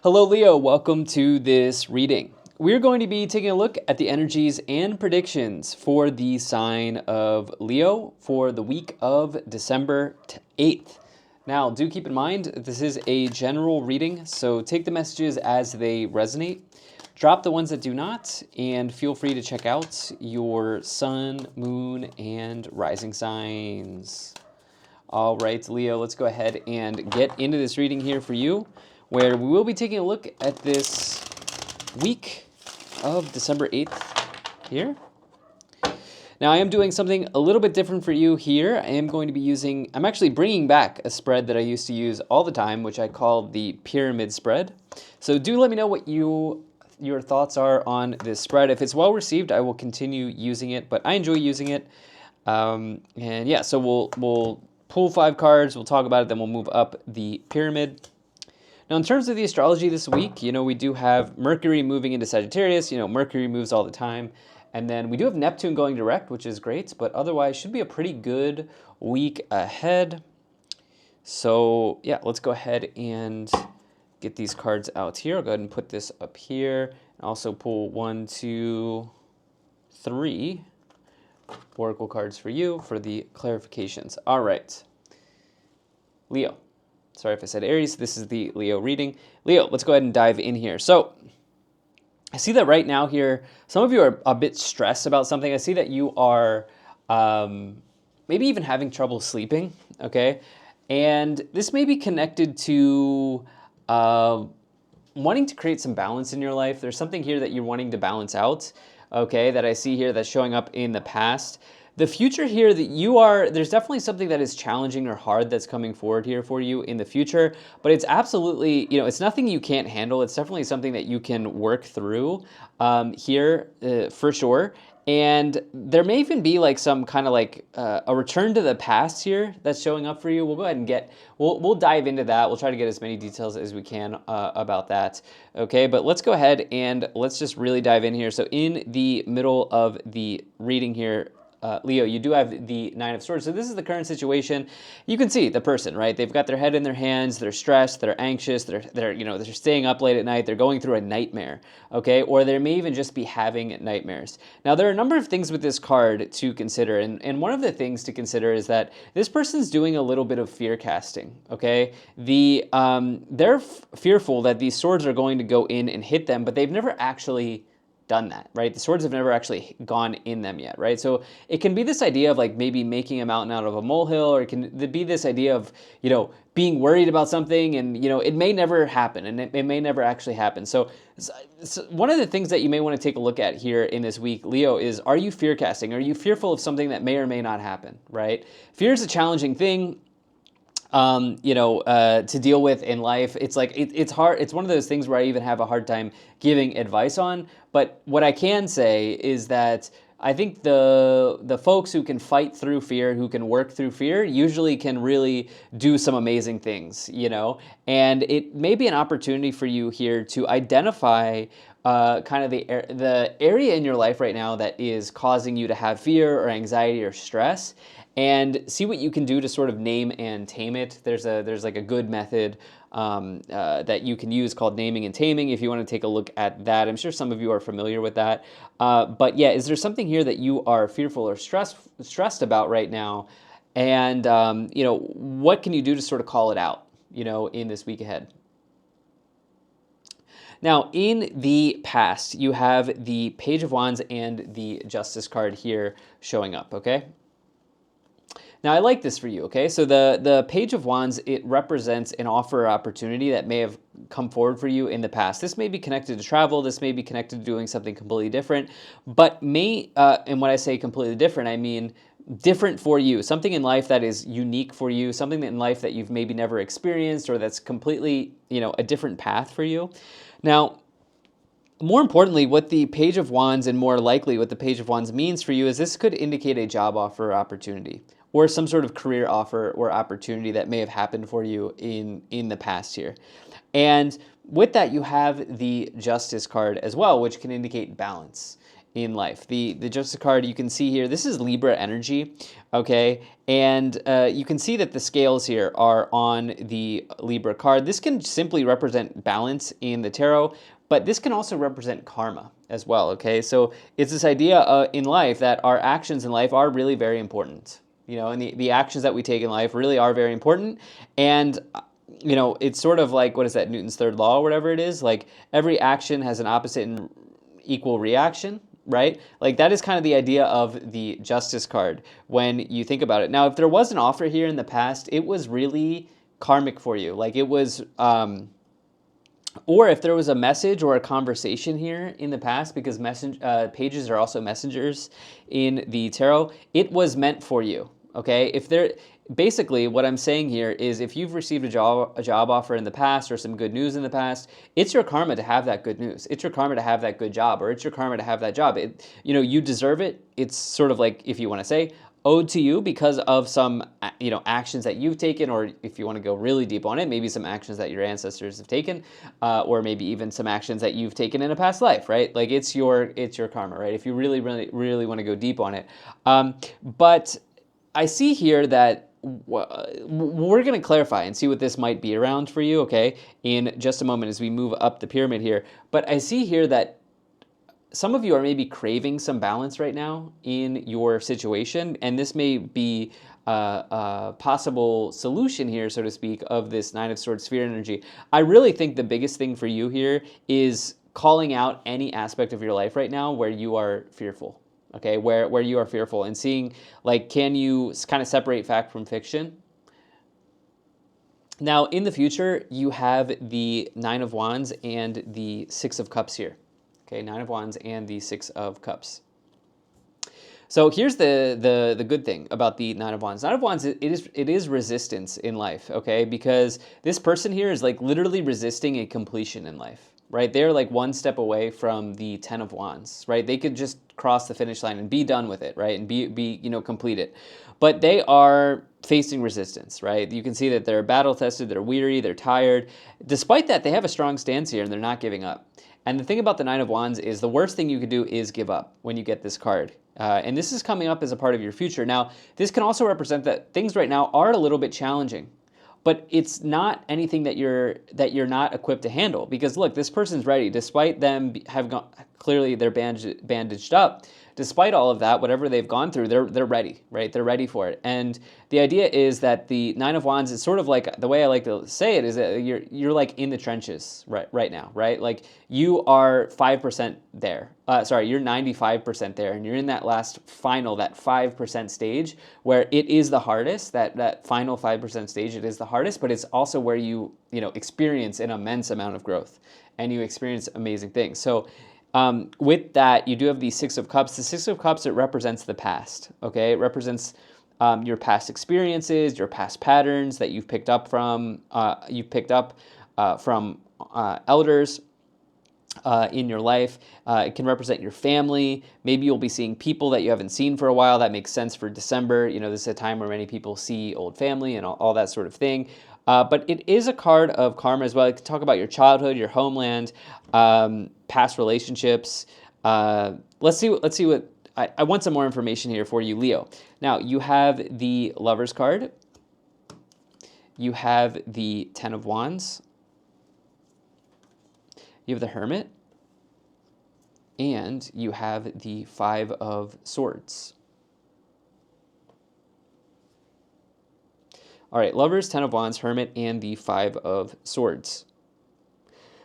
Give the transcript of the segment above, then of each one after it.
Hello, Leo. Welcome to this reading. We're going to be taking a look at the energies and predictions for the sign of Leo for the week of December 8th. Now, do keep in mind, this is a general reading, so take the messages as they resonate. Drop the ones that do not, and feel free to check out your sun, moon, and rising signs. All right, Leo, let's go ahead and get into this reading here for you, where we will be taking a look at this week of December 8th here. Now, I am doing something a little bit different for you here. I am going to be I'm actually bringing back a spread that I used to use all the time, which I call the pyramid spread. So do let me know what your thoughts are on this spread. If it's well received, I will continue using it, but I enjoy using it. And yeah, so we'll pull 5 cards, we'll talk about it, then we'll move up the pyramid. Now, in terms of the astrology this week, we do have Mercury moving into Sagittarius. Mercury moves all the time. And then we do have Neptune going direct, which is great, but otherwise should be a pretty good week ahead. So yeah, let's go ahead and get these cards out here. I'll go ahead and put this up here. And also pull 1, 2, 3 oracle cards for you for the clarifications. All right. Leo. Sorry if I said Aries. This is the Leo reading. Leo, let's go ahead and dive in here. So I see that right now here, some of you are a bit stressed about something. I see that you are maybe even having trouble sleeping, okay? And this may be connected to wanting to create some balance in your life. There's something here that you're wanting to balance out, okay, that I see here that's showing up in the past. The future here that there's definitely something that is challenging or hard that's coming forward here for you in the future, but it's absolutely, it's nothing you can't handle. It's definitely something that you can work through here for sure. And there may even be like some kind of like a return to the past here that's showing up for you. We'll go ahead and we'll dive into that. We'll try to get as many details as we can about that. Okay, but let's go ahead and let's just really dive in here. So in the middle of the reading here, Leo, you do have the 9 of Swords. So this is the current situation. You can see the person, right? They've got their head in their hands. They're stressed. They're anxious. They're staying up late at night. They're going through a nightmare, okay? Or they may even just be having nightmares. Now, there are a number of things with this card to consider, and one of the things to consider is that this person's doing a little bit of fear casting, okay? They're fearful that these swords are going to go in and hit them, but they've never actually done that, right? The swords have never actually gone in them yet, right? So it can be this idea of like maybe making a mountain out of a molehill, or it can be this idea of, being worried about something and, it may never happen and it may never actually happen. So one of the things that you may want to take a look at here in this week, Leo, is are you fear casting? Are you fearful of something that may or may not happen, right? Fear is a challenging thing to deal with in life. It's like, it's hard. It's one of those things where I even have a hard time giving advice on. But what I can say is that I think the folks who can fight through fear, who can work through fear, usually can really do some amazing things, and it may be an opportunity for you here to identify kind of the area in your life right now that is causing you to have fear or anxiety or stress, and see what you can do to sort of name and tame it. There's like a good method that you can use called naming and taming if you want to take a look at that. I'm sure some of you are familiar with that. But yeah, is there something here that you are fearful or stressed about right now? And what can you do to sort of call it out, in this week ahead? Now, in the past, you have the Page of Wands and the Justice card here showing up, okay? Now, I like this for you, okay? So the Page of Wands, it represents an offer or opportunity that may have come forward for you in the past. This may be connected to travel. This may be connected to doing something completely different, but and when I say completely different, I mean different for you, something in life that is unique for you, something in life that you've maybe never experienced, or that's completely, a different path for you. Now, more importantly, what the Page of Wands, and more likely what the Page of Wands means for you, is this could indicate a job offer or opportunity, or some sort of career offer or opportunity that may have happened for you in the past here. And with that, you have the Justice card as well, which can indicate balance. in life. The Justice card, you can see here, this is Libra energy, okay? And you can see that the scales here are on the Libra card. This can simply represent balance in the tarot, but this can also represent karma as well, okay? So it's this idea in life that our actions in life are really very important. And the actions that we take in life really are very important. And it's sort of like, what is that, Newton's third law or whatever it is? Like, every action has an opposite and equal reaction, right? Like, that is kind of the idea of the Justice card when you think about it. Now, if there was an offer here in the past, it was really karmic for you. Like, it was, or if there was a message or a conversation here in the past, because pages are also messengers in the tarot, it was meant for you, okay? Basically, what I'm saying here is, if you've received a job offer in the past or some good news in the past, it's your karma to have that good news. It's your karma to have that good job, or it's your karma to have that job. You deserve it. It's sort of like, if you want to say, owed to you because of some actions that you've taken, or if you want to go really deep on it, maybe some actions that your ancestors have taken, or maybe even some actions that you've taken in a past life, right? Like, it's your karma, right? If you really, really, really want to go deep on it. But I see here that we're going to clarify and see what this might be around for you, okay, in just a moment as we move up the pyramid here. But I see here that some of you are maybe craving some balance right now in your situation, and this may be a possible solution here, so to speak, of this Nine of Swords sphere energy. I really think the biggest thing for you here is calling out any aspect of your life right now where you are fearful. Okay, where you are fearful, and seeing, like, can you kind of separate fact from fiction? Now, in the future, you have the Nine of Wands and the Six of Cups here. Okay, Nine of Wands and the Six of Cups. So here's the good thing about the Nine of Wands. Nine of Wands, it is resistance in life, okay? Because this person here is like literally resisting a completion in life, right? They're like one step away from the Ten of Wands, right? They could just cross the finish line and be done with it, right? And be complete it. But they are facing resistance, right? You can see that they're battle tested, they're weary, they're tired. Despite that, they have a strong stance here and they're not giving up. And the thing about the Nine of Wands is the worst thing you could do is give up when you get this card. And this is coming up as a part of your future. Now, this can also represent that things right now are a little bit challenging, but it's not anything that you're not equipped to handle. Because look, this person's ready, despite them have gone, clearly they're bandaged up. Despite all of that, whatever they've gone through, they're ready, right? They're ready for it. And the idea is that the Nine of Wands is sort of like, the way I like to say it is that you're like in the trenches right now, right? Like, you are 5% there. You're 95% there, and you're in that last final, that 5% stage where it is the hardest. That final 5% stage, it is the hardest, but it's also where you experience an immense amount of growth, and you experience amazing things. So with that, you do have the Six of Cups. The Six of Cups, it represents the past, okay? It represents your past experiences, your past patterns that you've picked up from elders in your life. It can represent your family. Maybe you'll be seeing people that you haven't seen for a while. That makes sense for December. This is a time where many people see old family and all that sort of thing. But it is a card of karma as well. It can talk about your childhood, your homeland, past relationships. Let's see what I want some more information here for you, Leo. Now, you have the Lovers card. You have the Ten of Wands. You have the Hermit. And you have the Five of Swords. All right, Lovers, Ten of Wands, Hermit, and the Five of Swords.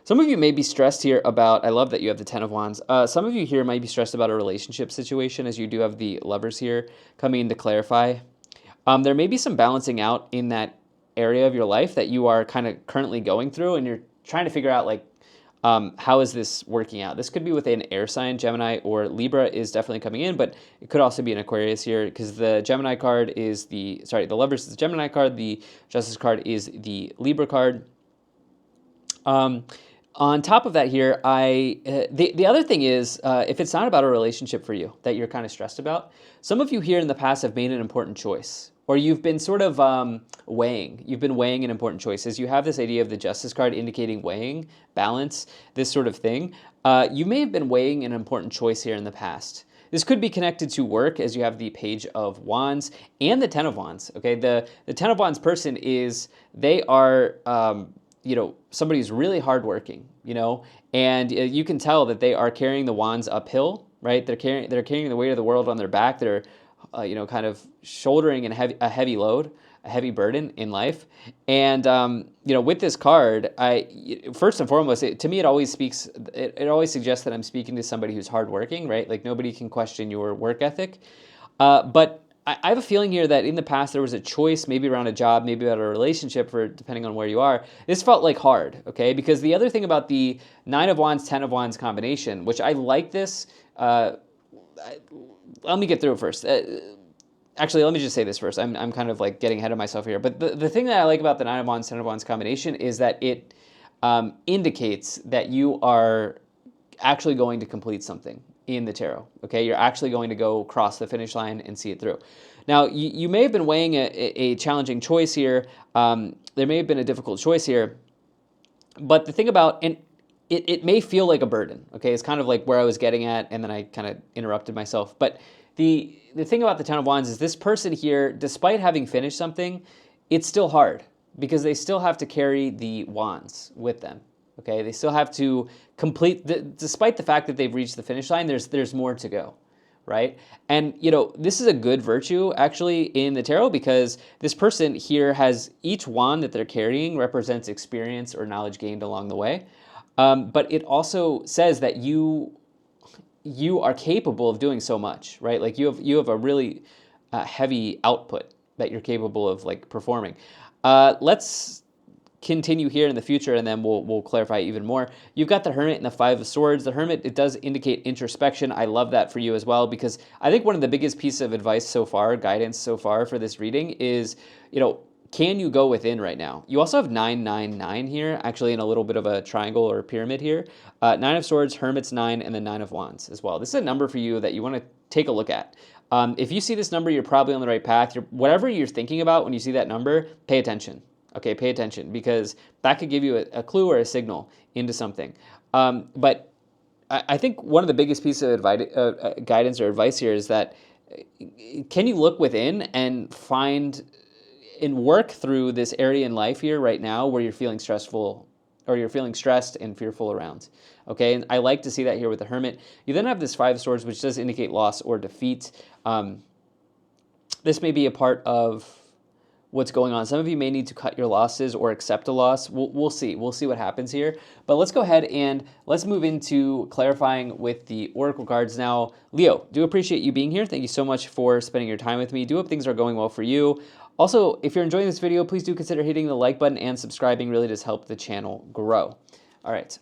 Some of you may be stressed here about, I love that you have the Ten of Wands. Some of you here might be stressed about a relationship situation, as you do have the Lovers here coming in to clarify. There may be some balancing out in that area of your life that you are kind of currently going through, and you're trying to figure out, like, how is this working out? This could be with an air sign, Gemini, or Libra is definitely coming in, but it could also be an Aquarius here, because the Gemini card is the Lovers is the Gemini card, the Justice card is the Libra card. On top of that here, the other thing is, if it's not about a relationship for you that you're kind of stressed about, some of you here in the past have made an important choice, or you've been sort of weighing. You've been weighing an important choice. As you have this idea of the Justice card indicating weighing, balance, this sort of thing. You may have been weighing an important choice here in the past. This could be connected to work, as you have the Page of Wands and the Ten of Wands. Okay, the Ten of Wands person is, they are somebody who's really hardworking, and you can tell that they are carrying the wands uphill, right? They're carrying the weight of the world on their back. They're kind of shouldering a heavy load, a heavy burden in life. And with this card, first and foremost, to me, it always suggests that I'm speaking to somebody who's hardworking, right? Like, nobody can question your work ethic. But I have a feeling here that in the past there was a choice, maybe around a job, maybe about a relationship, depending on where you are. This felt like hard, okay? Because the other thing about the Nine of Wands, Ten of Wands combination, which I like this, let me get through it first. Actually, let me just say this first. I'm kind of like getting ahead of myself here. But the thing that I like about the Nine of Wands, Ten of Wands combination is that it indicates that you are actually going to complete something in the tarot. Okay, you're actually going to go cross the finish line and see it through. Now, you may have been weighing a challenging choice here. There may have been a difficult choice here. But the thing about, and it may feel like a burden, okay? It's kind of like where I was getting at, and then I kind of interrupted myself. But the thing about the Ten of Wands is this person here, despite having finished something, it's still hard because they still have to carry the wands with them, okay? They still have to complete, despite the fact that they've reached the finish line, there's more to go, right? And, this is a good virtue, actually, in the tarot, because this person here has, each wand that they're carrying represents experience or knowledge gained along the way. But it also says that you are capable of doing so much, right? Like, you have a really heavy output that you're capable of, like, performing. Let's continue here in the future, and then we'll clarify even more. You've got the Hermit and the Five of Swords. The Hermit, it does indicate introspection. I love that for you as well, because I think one of the biggest pieces of advice so far, guidance so far for this reading is, can you go within right now? You also have 999 here, actually in a little bit of a triangle or a pyramid here. Nine of Swords, Hermit's 9, and then Nine of Wands as well. This is a number for you that you want to take a look at. If you see this number, you're probably on the right path. Whatever you're thinking about when you see that number, pay attention. Okay, pay attention, because that could give you a clue or a signal into something. But I think one of the biggest pieces of guidance or advice here is that, can you look within and find and work through this area in life here right now where you're feeling stressful, or you're feeling stressed and fearful around. Okay, and I like to see that here with the Hermit. You then have this Five of Swords, which does indicate loss or defeat. This may be a part of what's going on. Some of you may need to cut your losses or accept a loss. We'll see. We'll see what happens here. But let's go ahead and let's move into clarifying with the Oracle cards. Now, Leo, do appreciate you being here. Thank you so much for spending your time with me. Do hope things are going well for you. Also, if you're enjoying this video, please do consider hitting the like button and subscribing. Really does help the channel grow. All right.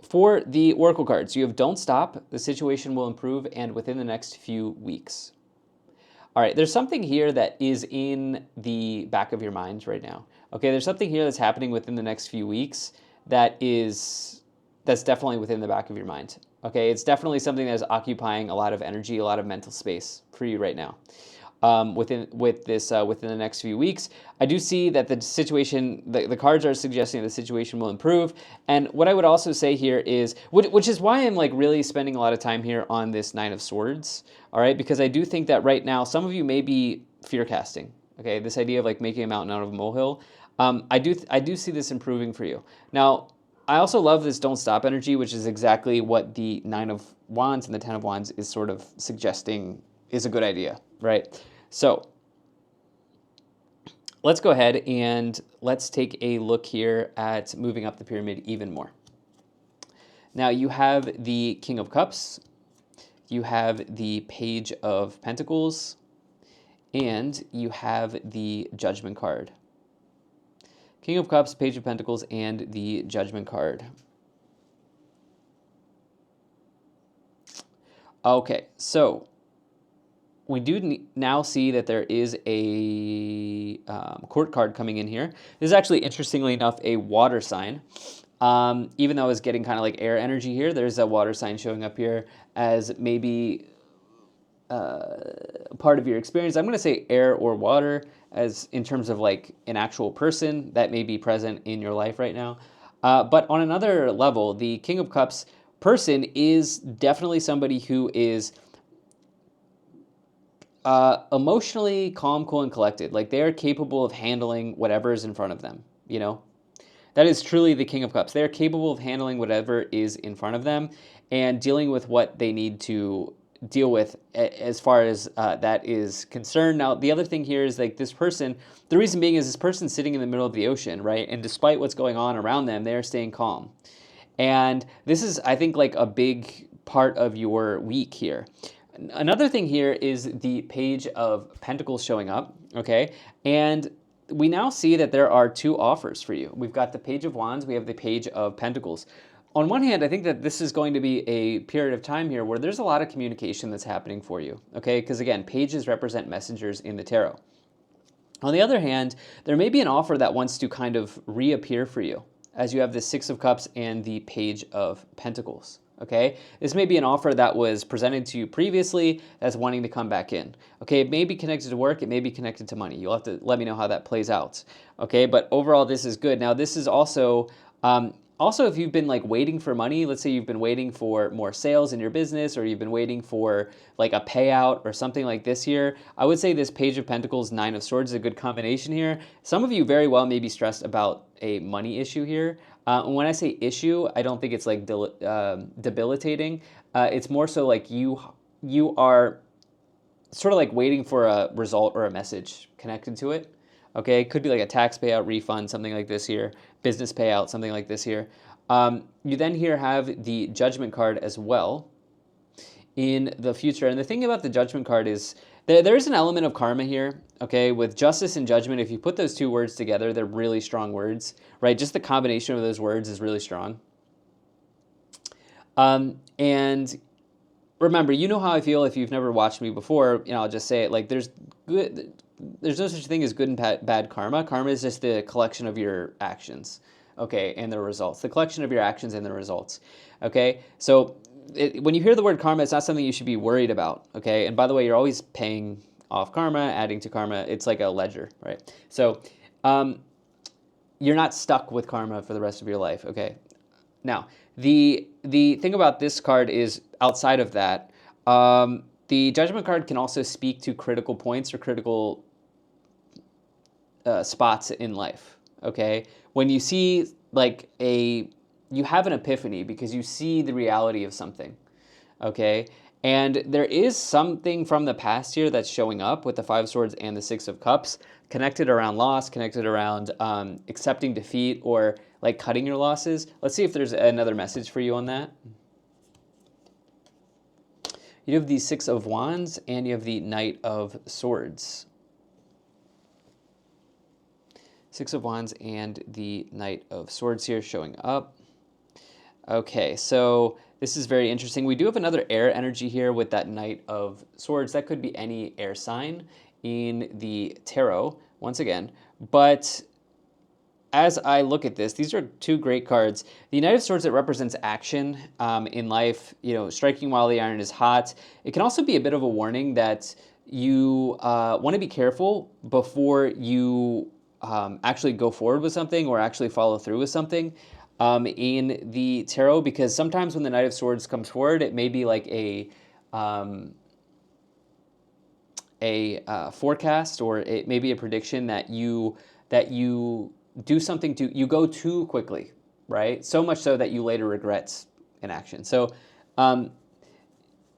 For the Oracle cards, you have Don't Stop, the situation will improve, and within the next few weeks. All right, there's something here that is in the back of your mind right now. Okay, there's something here that's happening within the next few weeks that's definitely within the back of your mind. Okay, it's definitely something that is occupying a lot of energy, a lot of mental space for you right now. Within the next few weeks, I do see that the situation, the cards are suggesting the situation will improve. And what I would also say here is, which is why I'm like really spending a lot of time here on this Nine of Swords. All right, because I do think that right now some of you may be fear casting. Okay, this idea of like making a mountain out of a molehill. I do see this improving for you. Now, I also love this Don't Stop energy, which is exactly what the Nine of Wands and the Ten of Wands is sort of suggesting is a good idea, right? So let's go ahead and let's take a look here at moving up the pyramid even more. Now you have the King of Cups, you have the Page of Pentacles, and you have the Judgment card. King of Cups, Page of Pentacles, and the Judgment card. Okay, so we do now see that there is a court card coming in here. This is actually, interestingly enough, a water sign. Even though it's getting kind of like air energy here, there's a water sign showing up here as maybe part of your experience. I'm going to say air or water as in terms of like an actual person that may be present in your life right now. But on another level, the King of Cups person is definitely somebody who is emotionally calm, cool, and collected. Like they are capable of handling whatever is in front of them, you know? That is truly the King of Cups. They are capable of handling whatever is in front of them and dealing with what they need to deal with as far as that is concerned. Now, the other thing here is like this person, the reason being is this person sitting in the middle of the ocean, right? And despite what's going on around them, they are staying calm. And this is, I think, like a big part of your week here. Another thing here is the Page of Pentacles showing up, okay? And we now see that there are two offers for you. We've got the Page of Wands, we have the Page of Pentacles. On one hand, I think that this is going to be a period of time here where there's a lot of communication that's happening for you, okay? Because again, pages represent messengers in the tarot. On the other hand, there may be an offer that wants to kind of reappear for you as you have the Six of Cups and the Page of Pentacles. Okay, this may be an offer that was presented to you previously that's wanting to come back in. Okay, it may be connected to work, it may be connected to money. You'll have to let me know how that plays out. Okay, but overall, this is good. Now, this is also if you've been like waiting for money, let's say you've been waiting for more sales in your business, or you've been waiting for like a payout or something like this here, I would say this Page of Pentacles, Nine of Swords is a good combination here. Some of you very well may be stressed about a money issue here. And when I say issue, I don't think it's like debilitating. It's more so like you are sort of like waiting for a result or a message connected to it. Okay, it could be like a tax payout, refund, something like this here, business payout, something like this here. You then here have the Judgment card as well in the future. And the thing about the Judgment card is there is an element of karma here, okay? With justice and judgment, if you put those two words together, they're really strong words, right? Just the combination of those words is really strong. And remember, you know how I feel if you've never watched me before, you know, I'll just say it, like there's no such thing as good and bad karma. Karma is just the collection of your actions, okay, and the results. The collection of your actions and the results, okay? So when you hear the word karma, it's not something you should be worried about, okay? And by the way, you're always paying off karma, adding to karma. It's like a ledger, right? So you're not stuck with karma for the rest of your life, okay? Now, the thing about this card is outside of that, the Judgment card can also speak to critical points or critical spots in life, okay? When you see like you have an epiphany because you see the reality of something, okay? And there is something from the past here that's showing up with the Five of Swords and the Six of Cups, connected around loss, connected around accepting defeat or like cutting your losses. Let's see if there's another message for you on that. You have the Six of Wands and you have the Knight of Swords. Six of Wands and the Knight of Swords here showing up. Okay, so this is very interesting. We do have another air energy here with that Knight of Swords. That could be any air sign in the tarot, once again. But as I look at this, these are two great cards. The Knight of Swords, that represents action in life, you know, striking while the iron is hot. It can also be a bit of a warning that you want to be careful before you actually go forward with something or actually follow through with something in the tarot, because sometimes when the Knight of Swords comes forward, it may be like a forecast, or it may be a prediction that you do something you go too quickly, right? So much so that you later regret an action. So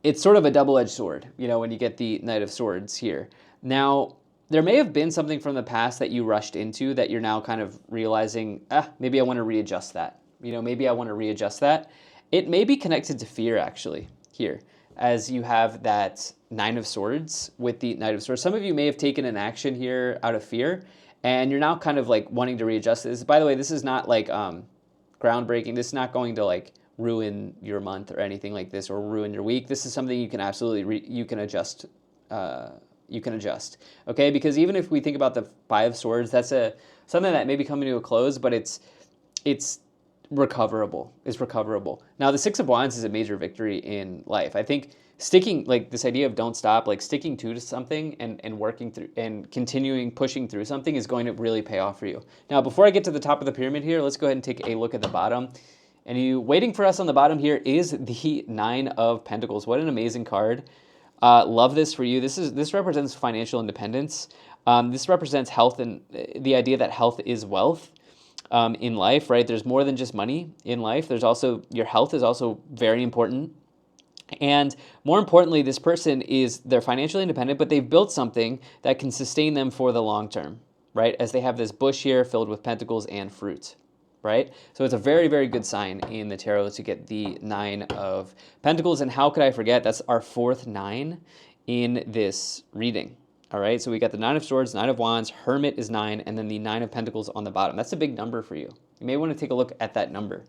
it's sort of a double-edged sword, you know, when you get the Knight of Swords here. Now, there may have been something from the past that you rushed into that you're now kind of realizing, maybe I want to readjust that. You know, maybe I want to readjust that. It may be connected to fear, actually, here, as you have that Nine of Swords with the Knight of Swords. Some of you may have taken an action here out of fear, and you're now kind of like wanting to readjust this. By the way, this is not like groundbreaking. This is not going to like ruin your month or anything like this, or ruin your week. This is something you can absolutely you can adjust adjust. Okay, because even if we think about the Five of Swords, that's something that may be coming to a close, but it's recoverable. It's recoverable. Now, the Six of Wands is a major victory in life. I think sticking, like this idea of don't stop, like sticking to something and working through and continuing pushing through something is going to really pay off for you. Now, before I get to the top of the pyramid here, let's go ahead and take a look at the bottom. And waiting for us on the bottom here is the Nine of Pentacles. What an amazing card. Love this for you. This represents financial independence. This represents health and the idea that health is wealth. In life, right? There's more than just money in life. There's also, your health is also very important. And more importantly, this person they're financially independent, but they've built something that can sustain them for the long term, right? As they have this bush here filled with pentacles and fruit, right? So it's a very, very good sign in the tarot to get the Nine of Pentacles. And how could I forget? That's our fourth nine in this reading. All right, so we got the Nine of Swords, Nine of Wands, Hermit is 9, and then the Nine of Pentacles on the bottom. That's a big number for you. You may want to take a look at that number.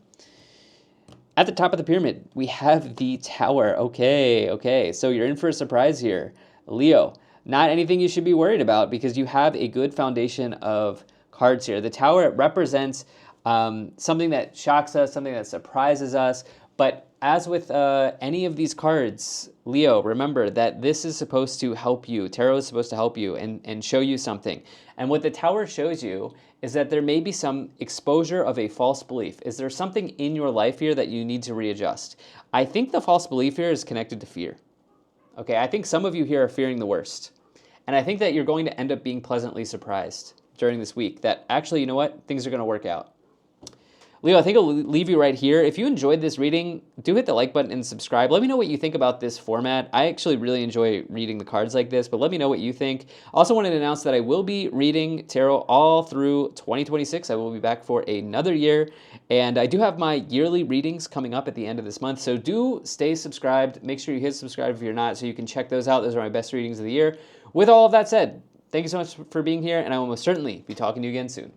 At the top of the pyramid, we have the Tower. Okay, so you're in for a surprise here. Leo, not anything you should be worried about because you have a good foundation of cards here. The Tower represents something that shocks us, something that surprises us, but as with any of these cards, Leo, remember that this is supposed to help you. Tarot is supposed to help you and show you something. And what the Tower shows you is that there may be some exposure of a false belief. Is there something in your life here that you need to readjust? I think the false belief here is connected to fear. Okay, I think some of you here are fearing the worst. And I think that you're going to end up being pleasantly surprised during this week that actually, you know what, things are going to work out. Leo, I think I'll leave you right here. If you enjoyed this reading, do hit the like button and subscribe. Let me know what you think about this format. I actually really enjoy reading the cards like this, but let me know what you think. Also wanted to announce that I will be reading tarot all through 2026. I will be back for another year, and I do have my yearly readings coming up at the end of this month, so do stay subscribed. Make sure you hit subscribe if you're not so you can check those out. Those are my best readings of the year. With all of that said, thank you so much for being here, and I will most certainly be talking to you again soon.